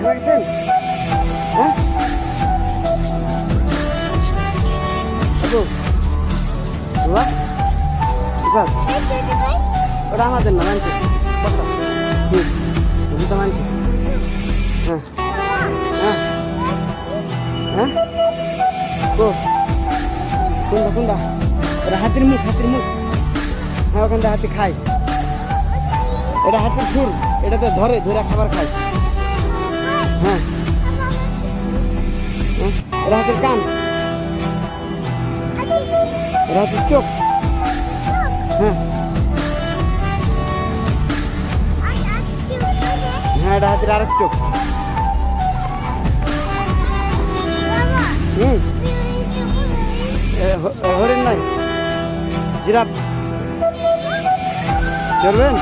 গেছেন? হ্যাঁ বাবু বাবা বাবা ওটা আমাদের না মানছে কথা তুমি তো মানছে হ্যাঁ হ্যাঁ হ্যাঁ ও কোনটা কোনটা এটা হাতির মুখ হ্যাঁ ওখান থেকে হাতি খায় এটা হাতির সুর এটাতে ধরে খাবার খায় হ্যাঁ এটা হাতের কান এটা হাতের চোখ হ্যাঁ হ্যাঁ এটা হাতের আরেক চোখ হরিণ নাই জিরাফ ধরবেন